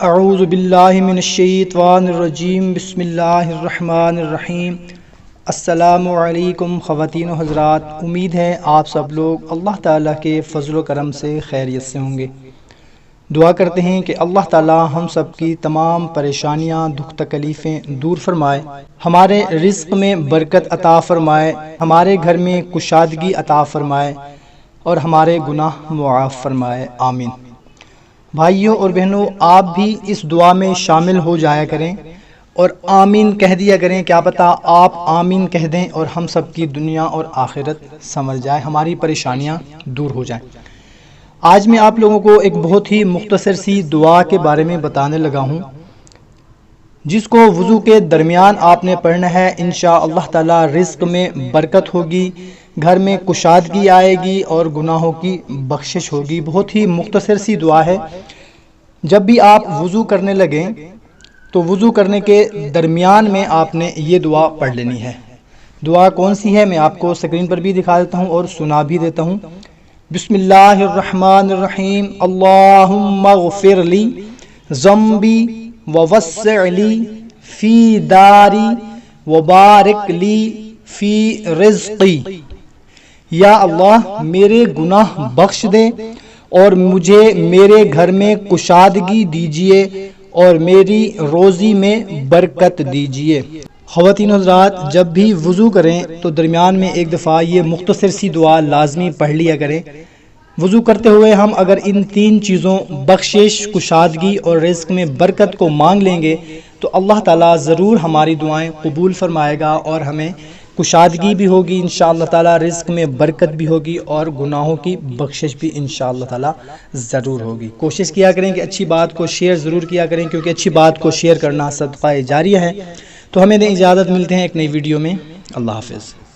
اعوذ باللہ من الشیطان الرجیم بسم اللہ الرحمن الرحیم۔ السلام علیکم خواتین و حضرات، امید ہے آپ سب لوگ اللہ تعالیٰ کے فضل و کرم سے خیریت سے ہوں گے۔ دعا کرتے ہیں کہ اللہ تعالیٰ ہم سب کی تمام پریشانیاں، دکھ تکلیفیں دور فرمائے، ہمارے رزق میں برکت عطا فرمائے، ہمارے گھر میں کشادگی عطا فرمائے اور ہمارے گناہ معاف فرمائے، آمین۔ بھائیوں اور بہنوں، آپ بھی اس دعا میں شامل ہو جایا کریں اور آمین کہہ دیا کریں۔ کیا پتہ آپ آمین کہہ دیں اور ہم سب کی دنیا اور آخرت سنور جائے، ہماری پریشانیاں دور ہو جائیں۔ آج میں آپ لوگوں کو ایک بہت ہی مختصر سی دعا کے بارے میں بتانے لگا ہوں، جس کو وضو کے درمیان آپ نے پڑھنا ہے۔ انشاء اللہ تعالی رزق میں برکت ہوگی، گھر میں کشادگی آئے گی اور گناہوں کی بخشش ہوگی۔ بہت ہی مختصر سی دعا ہے۔ جب بھی آپ وضو کرنے لگیں تو وضو کرنے کے درمیان میں آپ نے یہ دعا پڑھ لینی ہے۔ دعا کون سی ہے میں آپ کو سکرین پر بھی دکھا دیتا ہوں اور سنا بھی دیتا ہوں۔ بسم اللہ الرحمن الرحیم۔ اللہم اغفر لی ذنبی ووسع لی فی داری وبارک لی فی رزقی۔ یا اللہ میرے گناہ بخش دے اور مجھے میرے گھر میں کشادگی دیجیے اور میری روزی میں برکت دیجیے۔ خواتین حضرات، جب بھی وضو کریں تو درمیان میں ایک دفعہ یہ مختصر سی دعا لازمی پڑھ لیا کریں۔ وضو کرتے ہوئے ہم اگر ان تین چیزوں بخشش، کشادگی اور رزق میں برکت کو مانگ لیں گے تو اللہ تعالیٰ ضرور ہماری دعائیں قبول فرمائے گا اور ہمیں کشادگی بھی ہوگی انشاءاللہ تعالیٰ، رزق میں برکت بھی ہوگی اور گناہوں کی بخشش بھی انشاءاللہ تعالیٰ ضرور ہوگی۔ کوشش کیا کریں کہ اچھی بات کو شیئر ضرور کیا کریں، کیونکہ اچھی بات کو شیئر کرنا صدقہ جاریہ ہے۔ تو ہمیں دیں اجازت، ملتے ہیں ایک نئی ویڈیو میں۔ اللہ حافظ۔